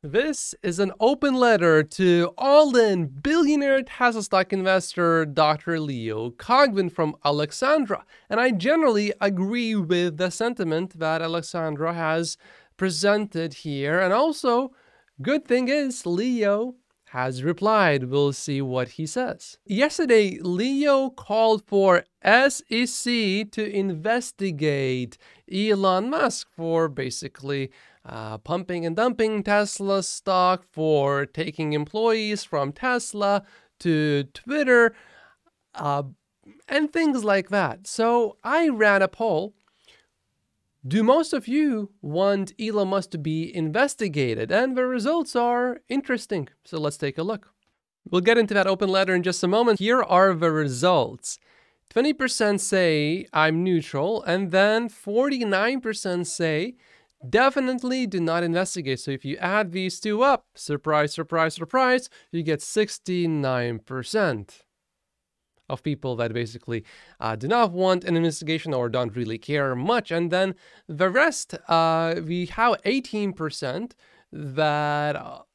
This is an open letter to all-in billionaire Tesla stock investor Dr. Leo Koguan from Alexandra. And I generally agree with the sentiment that Alexandra has presented here. And also, good thing is, Leo has replied. We'll see what he says. Yesterday, Leo called for SEC to investigate Elon Musk for basically pumping and dumping Tesla stock, for taking employees from Tesla to Twitter, and things like that. So I ran a poll. Do most of you want Elon Musk to be investigated? And the results are interesting. So let's take a look. We'll get into that open letter in just a moment. Here are the results. 20% say I'm neutral, and then 49% say definitely do not investigate. So if you add these two up, surprise, surprise, surprise, you get 69% of people that basically do not want an investigation or don't really care much. And then the rest, we have 18% that,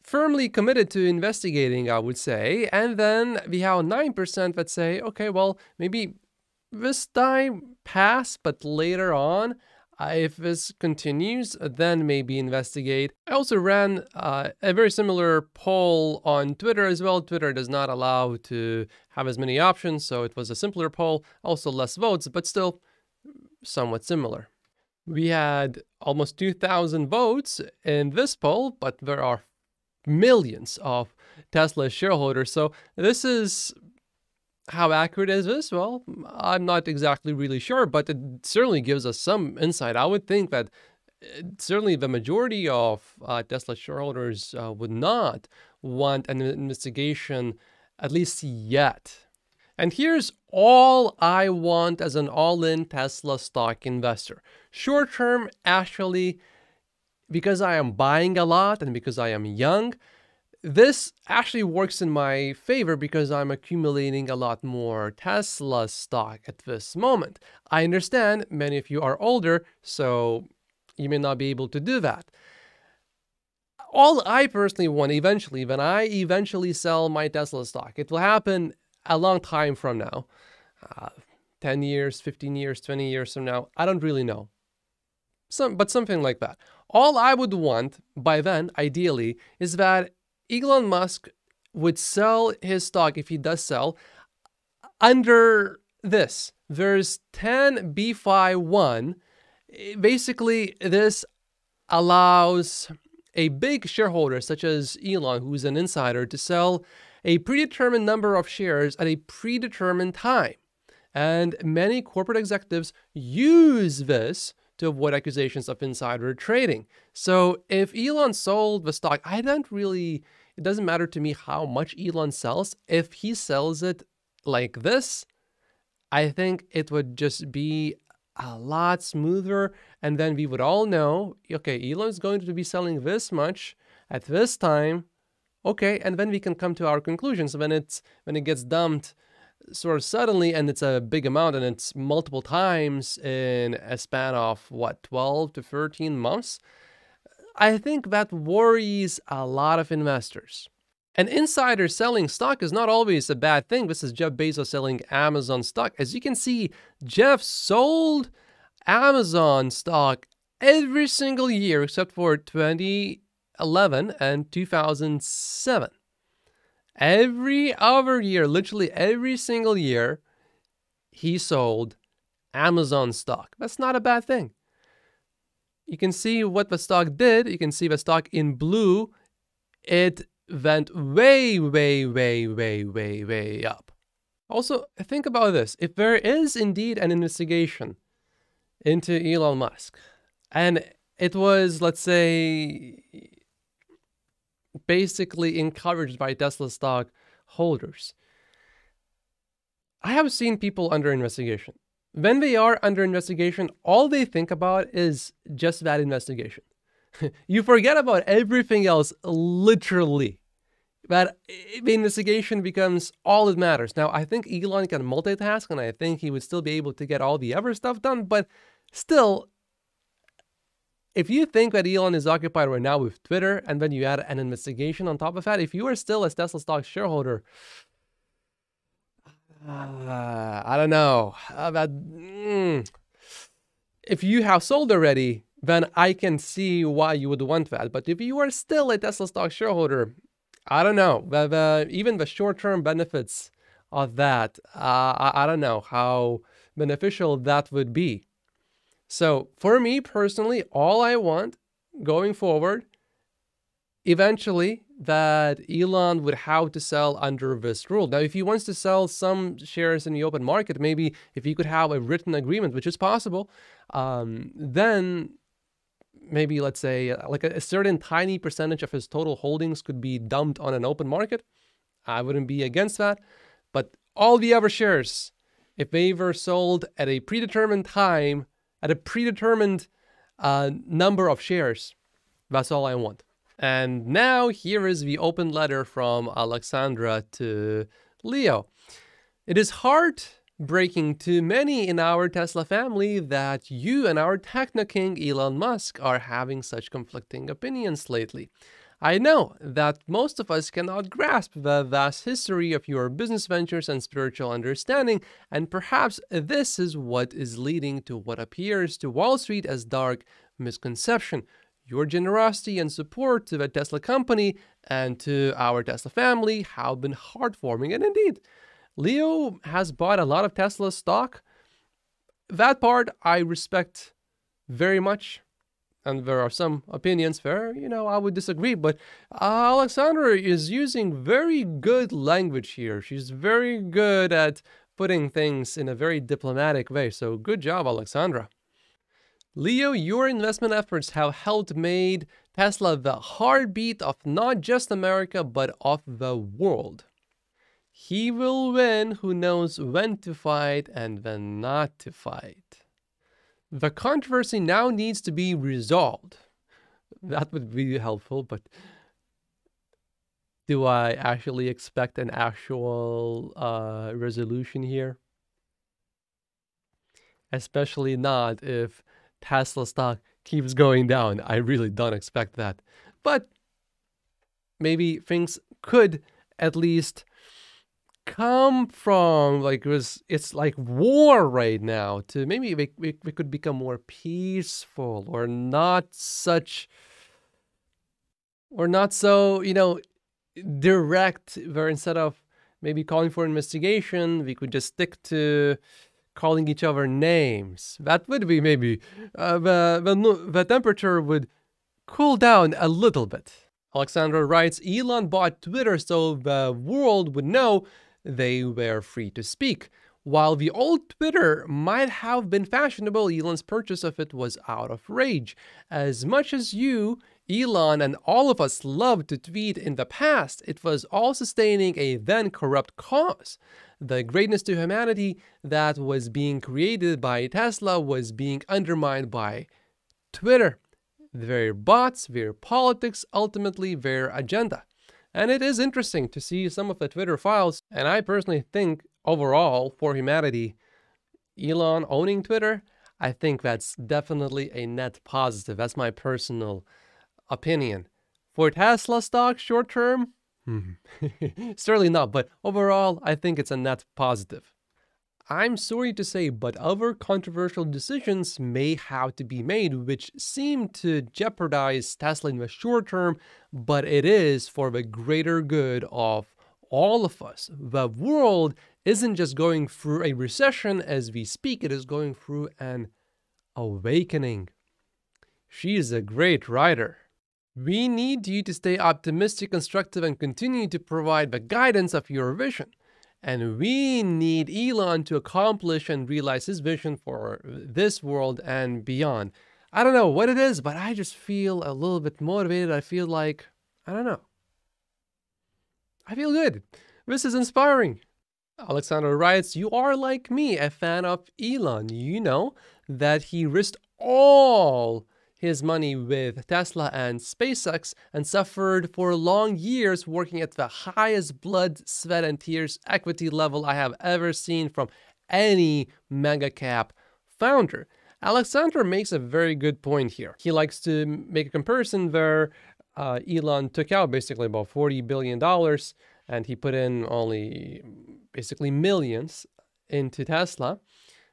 firmly committed to investigating, I would say. And then we have 9% that say, okay, well, maybe this time pass, but later on, if this continues, then maybe investigate. I also ran a very similar poll on Twitter as well. Twitter does not allow to have as many options, so it was a simpler poll, also less votes, but still somewhat similar. We had almost 2,000 votes in this poll, but there are millions of Tesla shareholders. So this is how accurate is this? Well, I'm not exactly really sure, but it certainly gives us some insight. I would think that certainly the majority of Tesla shareholders would not want an investigation, at least yet. And here's all I want as an all-in Tesla stock investor. Short term, actually, because I am buying a lot and because I am young, this actually works in my favor because I'm accumulating a lot more Tesla stock at this moment. I understand many of you are older, so you may not be able to do that. All I personally want eventually, when I eventually sell my Tesla stock, it will happen a long time from now. 10 years, 15 years, 20 years from now, I don't really know. But something like that. All I would want by then, ideally, is that Elon Musk would sell his stock, if he does sell, under this. There's 10b5-1. Basically, this allows a big shareholder, such as Elon, who's an insider, to sell a predetermined number of shares at a predetermined time. And many corporate executives use this to avoid accusations of insider trading. So if Elon sold the stock, it doesn't matter to me how much Elon sells. If he sells it like this, I think it would just be a lot smoother. And then we would all know, okay, Elon's going to be selling this much at this time. Okay, and then we can come to our conclusions. When it gets dumped sort of suddenly, and it's a big amount, and it's multiple times in a span of, 12 to 13 months, I think that worries a lot of investors. An insider selling stock is not always a bad thing. This is Jeff Bezos selling Amazon stock. As you can see, Jeff sold Amazon stock every single year except for 2011 and 2007. Every other year, literally every single year, he sold Amazon stock. That's not a bad thing. You can see what the stock did. You can see the stock in blue. It went way, way, way, way, way, way up. Also, think about this. If there is indeed an investigation into Elon Musk, and it was, let's say, basically encouraged by Tesla stock holders, I have seen people under investigation. When they are under investigation, all they think about is just that investigation. You forget about everything else, literally. That the investigation becomes all that matters. Now, I think Elon can multitask, and I think he would still be able to get all the other stuff done, but still, if you think that Elon is occupied right now with Twitter, and then you add an investigation on top of that, if you are still a Tesla stock shareholder, I don't know. If you have sold already, then I can see why you would want that. But if you are still a Tesla stock shareholder, I don't know. Even the short-term benefits of that, I don't know how beneficial that would be. So for me personally, all I want going forward, eventually, that Elon would have to sell under this rule. Now, if he wants to sell some shares in the open market, maybe if he could have a written agreement, which is possible, then maybe, let's say, like a certain tiny percentage of his total holdings could be dumped on an open market. I wouldn't be against that. But all the other shares, if they were sold at a predetermined time, at a predetermined number of shares, that's all I want. And now here is the open letter from Alexandra to Leo. It is heartbreaking to many in our Tesla family that you and our techno king Elon Musk are having such conflicting opinions lately. I know that most of us cannot grasp the vast history of your business ventures and spiritual understanding, and perhaps this is what is leading to what appears to Wall Street as dark misconception. Your generosity and support to the Tesla company and to our Tesla family have been heartwarming, and indeed, Leo has bought a lot of Tesla stock. That part I respect very much. And there are some opinions where, I would disagree, but Alexandra is using very good language here. She's very good at putting things in a very diplomatic way. So good job, Alexandra. Leo, your investment efforts have helped made Tesla the heartbeat of not just America, but of the world. He will win who knows when to fight and when not to fight. The controversy now needs to be resolved. That would be helpful, but do I actually expect an actual resolution here? Especially not if Tesla stock keeps going down. I really don't expect that. But maybe things could at least come from, it's like war right now, to maybe we could become more peaceful, or not so, direct, where instead of maybe calling for investigation, we could just stick to calling each other names. That would be maybe the temperature would cool down a little bit. Alexandra writes, Elon bought Twitter so the world would know they were free to speak. While the old Twitter might have been fashionable, Elon's purchase of it was out of rage. As much as you, Elon, and all of us loved to tweet in the past, it was all sustaining a then corrupt cause. The greatness to humanity that was being created by Tesla was being undermined by Twitter. Their bots, their politics, ultimately their agenda. And it is interesting to see some of the Twitter files, and I personally think overall for humanity, Elon owning Twitter, I think that's definitely a net positive. That's my personal opinion. For Tesla stock short term, certainly not, but overall, I think it's a net positive. I'm sorry to say, but other controversial decisions may have to be made which seem to jeopardize Tesla in the short term, but it is for the greater good of all of us. The world isn't just going through a recession as we speak, it is going through an awakening. She is a great writer. We need you to stay optimistic, constructive, and continue to provide the guidance of your vision. And we need Elon to accomplish and realize his vision for this world and beyond. I don't know what it is, but I just feel a little bit motivated. I feel like, I don't know. I feel good. This is inspiring. Alexandra writes, you are like me, a fan of Elon. You know that he risked all his money with Tesla and SpaceX and suffered for long years working at the highest blood, sweat, and tears equity level I have ever seen from any mega cap founder. Alexandra makes a very good point here. He likes to make a comparison where Elon took out basically about $40 billion and he put in only basically millions into Tesla,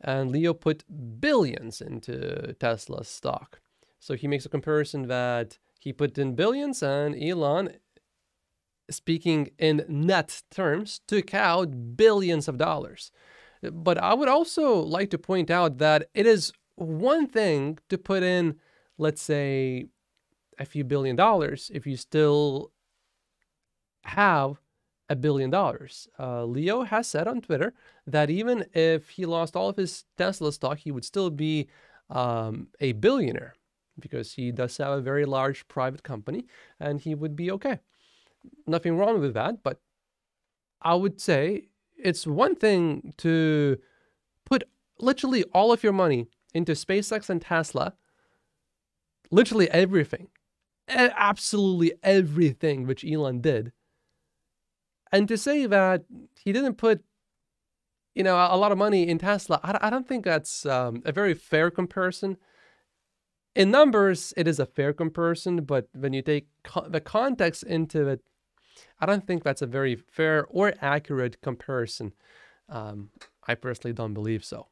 and Leo put billions into Tesla stock. So he makes a comparison that he put in billions and Elon, speaking in net terms, took out billions of dollars. But I would also like to point out that it is one thing to put in, let's say, a few $1 billion if you still have $1 billion. Leo has said on Twitter that even if he lost all of his Tesla stock, he would still be a billionaire because he does have a very large private company and he would be okay. Nothing wrong with that, but I would say it's one thing to put literally all of your money into SpaceX and Tesla, literally everything, absolutely everything which Elon did. And to say that he didn't put, a lot of money in Tesla, I don't think that's a very fair comparison. In numbers, it is a fair comparison, but when you take the context into it, I don't think that's a very fair or accurate comparison. I personally don't believe so.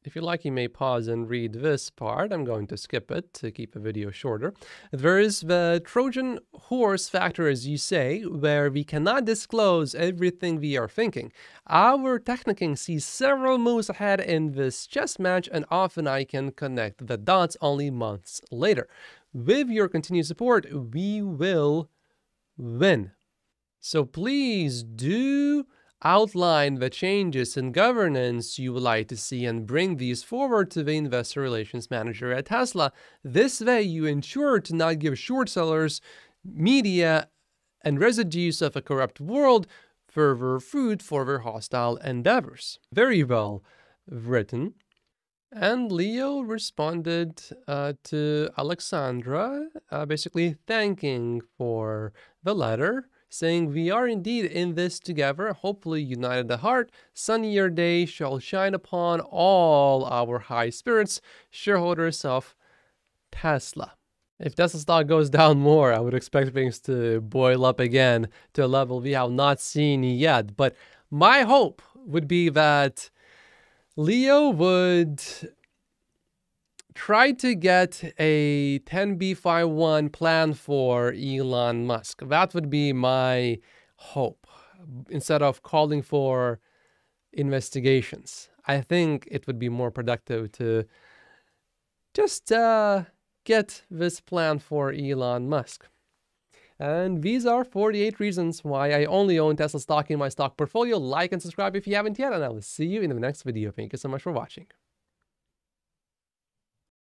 If you like, you may pause and read this part. I'm going to skip it to keep the video shorter. There is the Trojan horse factor, as you say, where we cannot disclose everything we are thinking. Our Techniking sees several moves ahead in this chess match, and often I can connect the dots only months later. With your continued support, we will win. So please do outline the changes in governance you would like to see and bring these forward to the investor relations manager at Tesla. This way, you ensure to not give short sellers, media, and residues of a corrupt world further food for their hostile endeavors. Very well written. And Leo responded to Alexandra, basically thanking for the letter, saying, "We are indeed in this together, hopefully united at heart. Sunnier day shall shine upon all our high spirits, shareholders of Tesla." If Tesla stock goes down more, I would expect things to boil up again to a level we have not seen yet. But my hope would be that Leo would try to get a 10b5-1 plan for Elon Musk. That would be my hope, instead of calling for investigations. I think it would be more productive to just get this plan for Elon Musk. And these are 48 reasons why I only own Tesla stock in my stock portfolio. Like and subscribe if you haven't yet, and I will see you in the next video. Thank you so much for watching.